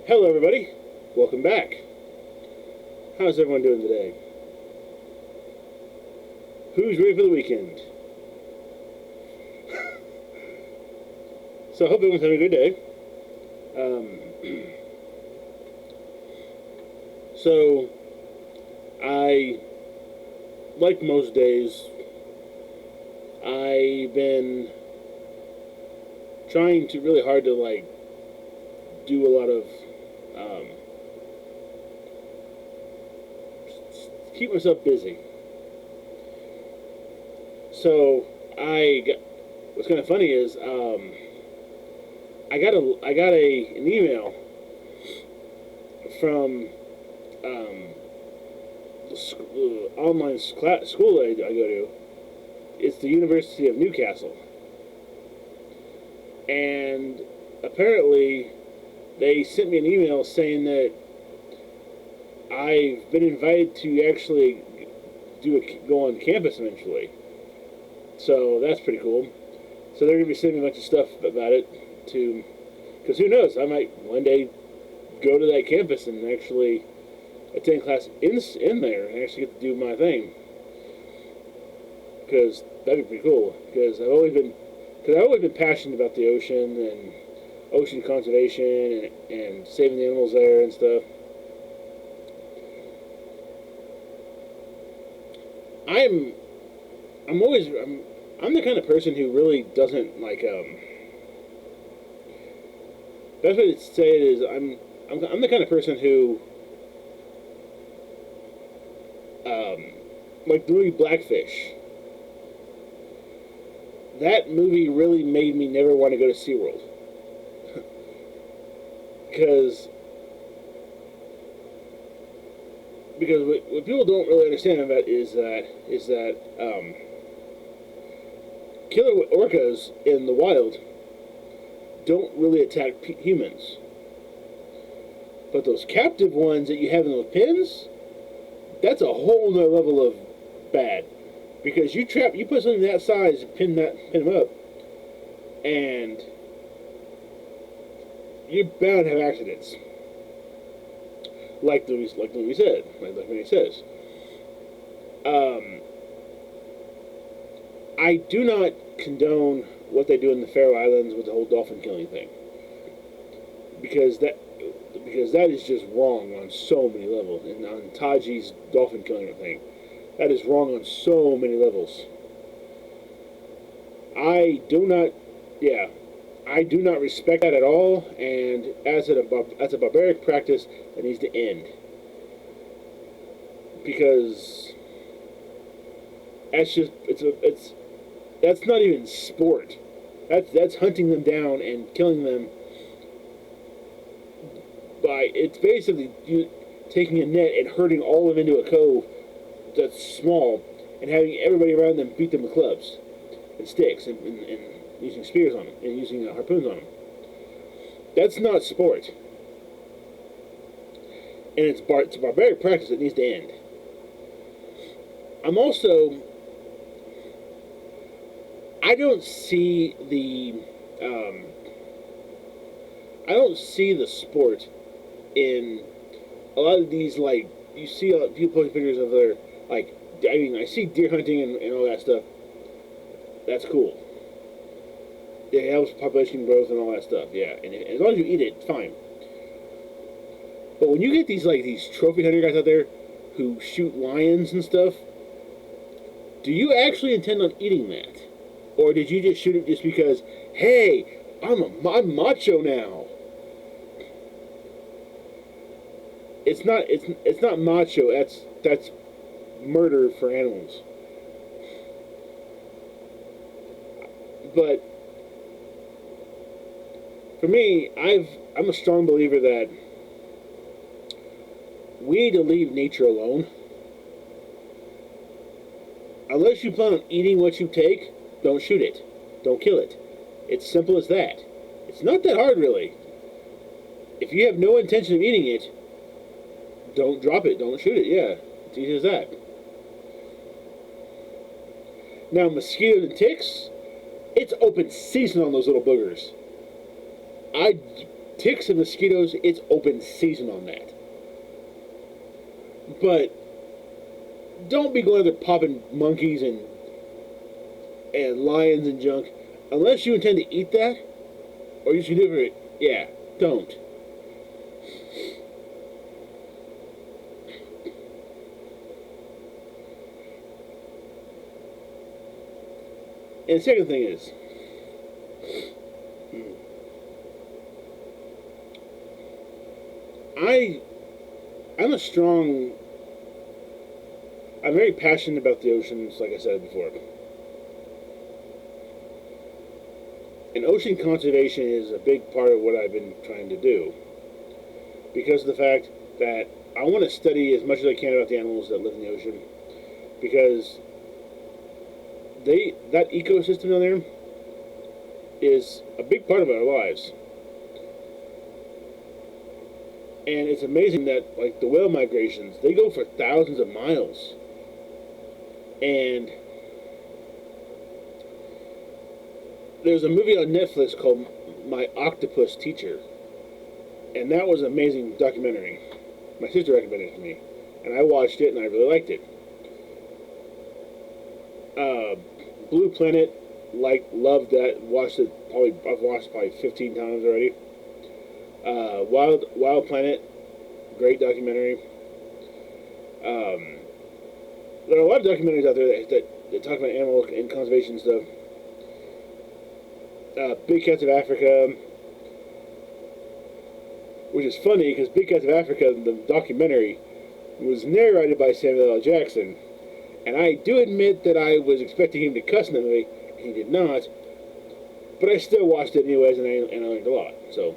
Hello, everybody. Welcome back. How's everyone doing today? Who's ready for the weekend? So I hope everyone's having a good day. So I, like most days, I've been trying to really hard to do a lot of keep myself busy. So what's kind of funny is I got an email from the online school I go to. It's the University of Newcastle, and apparently they sent me an email saying that I've been invited to actually go on campus eventually. So that's pretty cool. So they're gonna be sending me a bunch of stuff about it to, because who knows, I might one day go to that campus and actually attend class in there and actually get to do my thing. Because that'd be pretty cool. Because I've always been passionate about the ocean and ocean conservation and saving the animals there and stuff. I'm I'm always I'm the kind of person who really doesn't best way to say it is I'm the kind of person who like the movie Blackfish. That movie really made me never want to go to SeaWorld. because because what people don't really understand about it is that killer orcas in the wild don't really attack humans, but those captive ones that you have in those pens, that's a whole nother level of bad. Because you put something that size, pin them up, and you're bound to have accidents. Louis said, like when he says. Um, I do not condone what they do in the Faroe Islands with the whole dolphin killing thing, because that is just wrong on so many levels. And on Taji's dolphin killing thing, that is wrong on so many levels. I do not, yeah, I do not respect that at all, and as a barbaric practice, that needs to end because it's that's not even sport. That's hunting them down and killing them by it's basically you taking a net and herding all of them into a cove that's small and having everybody around them beat them with clubs and sticks and using spears on them and using harpoons on them. That's not sport, and it's a barbaric practice that needs to end. I'm also I don't see the I don't see the sport in a lot of these you see a few posting pictures of their like I see deer hunting and all that stuff. That's cool. It helps population growth and all that stuff. Yeah, and as long as you eat it, fine. But when you get these trophy hunter guys out there who shoot lions and stuff, do you actually intend on eating that, or did you just shoot it just because? Hey, I'm macho now. It's not macho. That's murder for animals. But for me, I'm a strong believer that we need to leave nature alone. Unless you plan on eating what you take, don't shoot it. Don't kill it. It's simple as that. It's not that hard, really. If you have no intention of eating it, don't drop it. Don't shoot it. Yeah, it's easy as that. Now, mosquitoes and ticks, it's open season on those little boogers. I ticks and mosquitoes, it's open season on that. But don't be going out there popping monkeys and lions and junk unless you intend to eat that or you should do it. Yeah, don't. And the second thing is, I I'm a strong I'm very passionate about the oceans, like I said before. And ocean conservation is a big part of what I've been trying to do. Because of the fact that I want to study as much as I can about the animals that live in the ocean. Because that ecosystem down there is a big part of our lives. And it's amazing that like the whale migrations, they go for thousands of miles. And there's a movie on Netflix called My Octopus Teacher. And that was an amazing documentary. My sister recommended it to me. And I watched it and I really liked it. Blue Planet, loved that. I've watched it probably 15 times already. Wild Planet, great documentary. There are a lot of documentaries out there that talk about animal and conservation stuff. Big Cats of Africa, which is funny because Big Cats of Africa, the documentary, was narrated by Samuel L. Jackson. And I do admit that I was expecting him to cuss in the movie, and he did not. But I still watched it anyways, and I learned a lot. So,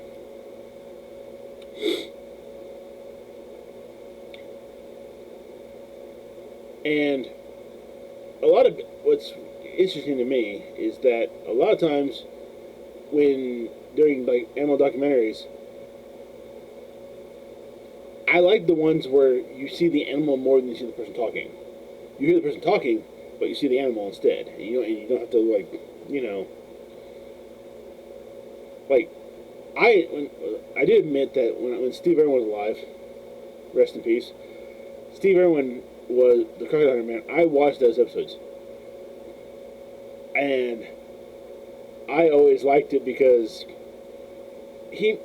and a lot of what's interesting to me is that a lot of times during like animal documentaries, I like the ones where you see the animal more than you see the person talking. You hear the person talking, but you see the animal instead. And you don't have to like I did admit that when Steve Irwin was alive, rest in peace. Steve Irwin was the Crocodile Hunter Man. I watched those episodes, and I always liked it because he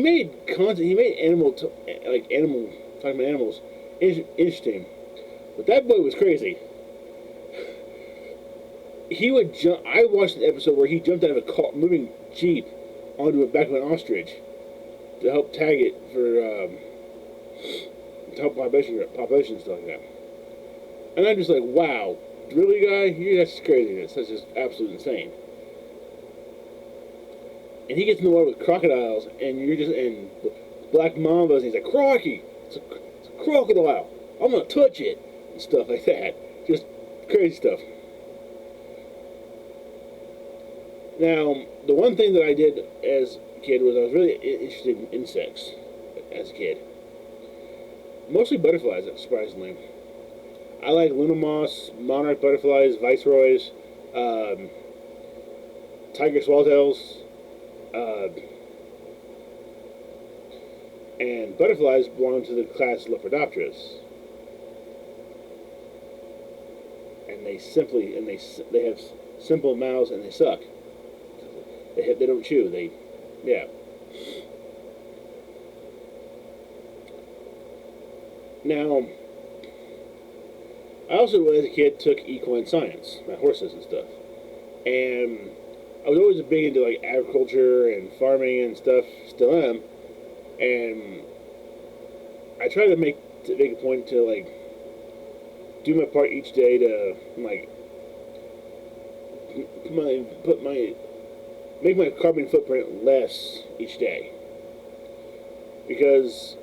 made content. He made animal talking about animals interesting. But that boy was crazy. He would jump. I watched an episode where he jumped out of a moving jeep onto the back of an ostrich to help tag it for to help population stuff like that. And I'm just like, wow, really, guy? That's just craziness. That's just absolutely insane. And he gets in the water with crocodiles, and and black mambas, and he's like, "Crocky, it's a crocodile. I'm gonna touch it." And stuff like that. Just crazy stuff. Now, the one thing that I did as a kid was I was really interested in insects as a kid. Mostly butterflies, surprisingly. I like Luna moths, monarch butterflies, viceroys, tiger swallowtails, and butterflies belong to the class Lepidopterus. And they have simple mouths and they suck. They don't chew. Yeah. Now, I also, as a kid, took equine science, my horses and stuff, and I was always big into like agriculture and farming and stuff. Still am, and I try to make a point to like do my part each day to like make my carbon footprint less each day, because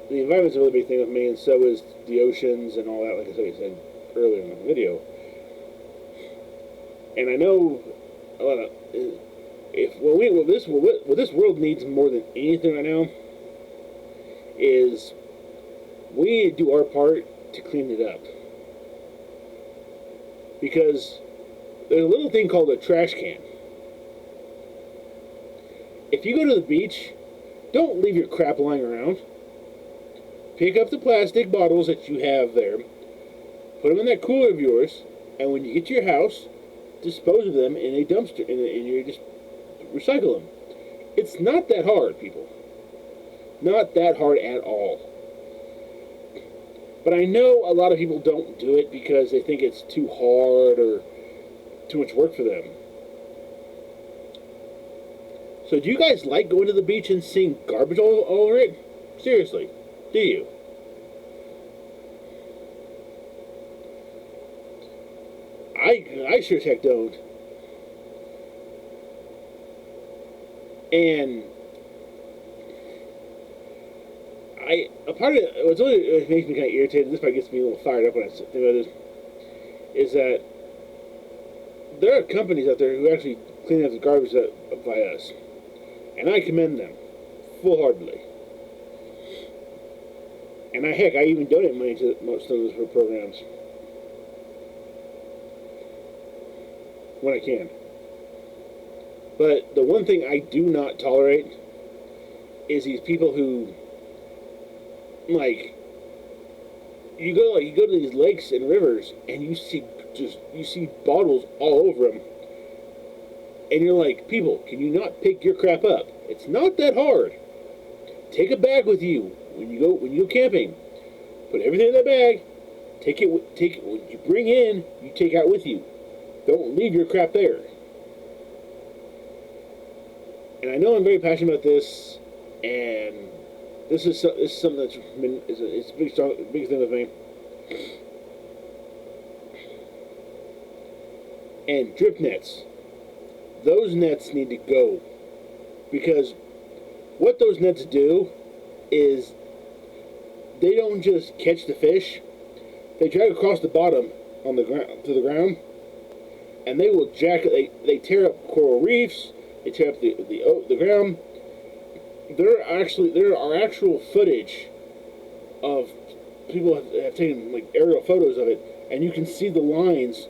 the environment's a really big thing with me, and so is the oceans and all that, like I said earlier in the video. And I know a lot of what this world needs more than anything right now is we need to do our part to clean it up. Because there's a little thing called a trash can. if you go to the beach, don't leave your crap lying around. Pick up the plastic bottles that you have there, put them in that cooler of yours, and when you get to your house, dispose of them in a dumpster, and you just recycle them. It's not that hard, people. Not that hard at all. But I know a lot of people don't do it because they think it's too hard or too much work for them. So do you guys like going to the beach and seeing garbage all over it? Seriously, do you? I sure as heck don't. And a part of it, what makes me kind of irritated, this part gets me a little fired up when I think about this, is that there are companies out there who actually clean up the garbage by us. And I commend them full-heartedly. And I even donate money to most of those programs when I can. But the one thing I do not tolerate is these people who, like, you go to these lakes and rivers and you see bottles all over them, and you're like, people, can you not pick your crap up? It's not that hard. Take a bag with you when you go camping. Put everything in that bag. Take it what you bring in, you take out with you. Don't leave your crap there. And I know I'm very passionate about this, and this is something that's been it's a big thing with me. And drip nets. Those nets need to go, because what those nets do is they don't just catch the fish; they drag across the bottom on the ground to the ground, and they will they tear up coral reefs. They tear up the ground. There are actual footage of people have taken like aerial photos of it, and you can see the lines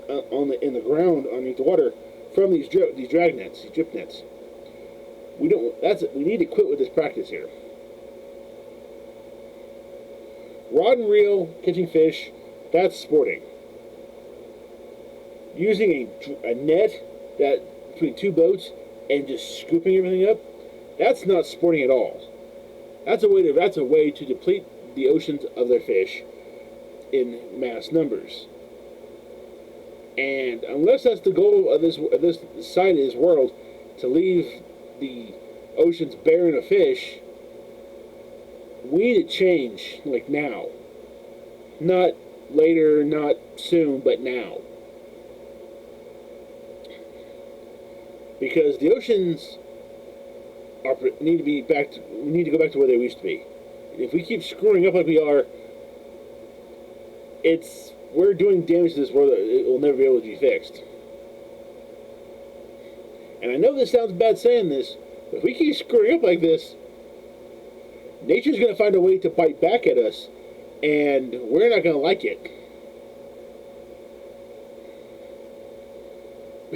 in the ground underneath the water from these drag nets, these drip nets. We need to quit with this practice here. Rod and reel catching fish, that's sporting. Using a net that between two boats and just scooping everything up, that's not sporting at all. That's a way to deplete the oceans of their fish in mass numbers. And unless that's the goal of this side of this world, to leave the oceans barren of fish, we need to change, like now. Not later, not soon, but now. Because the oceans need to go back to where they used to be. And if we keep screwing up like we are, we're doing damage to this world that it will never be able to be fixed. And I know this sounds bad saying this, but if we keep screwing up like this, nature's going to find a way to bite back at us, and we're not going to like it.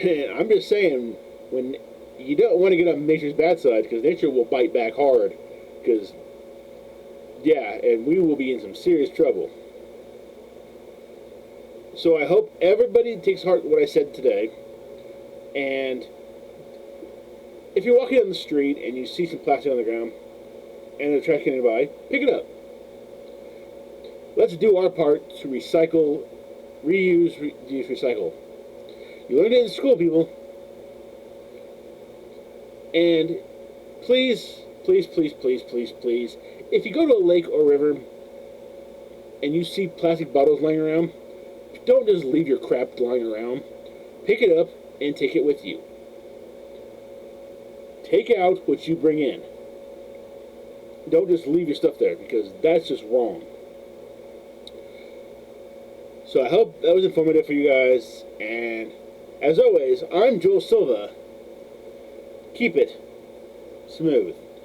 And I'm just saying, when you don't want to get on nature's bad side, because nature will bite back hard, because, yeah, and we will be in some serious trouble. So I hope everybody takes heart what I said today, and if you're walking down the street and you see some plastic on the ground and a trash can nearby, pick it up. Let's do our part to recycle, reuse, reduce, recycle. You learned it in school, people. And please, please, please, please, please, please, if you go to a lake or river and you see plastic bottles lying around, don't just leave your crap lying around. Pick it up and take it with you. Take out what you bring in. Don't just leave your stuff there, because that's just wrong. So I hope that was informative for you guys, and as always, I'm Joel Silva. Keep it smooth.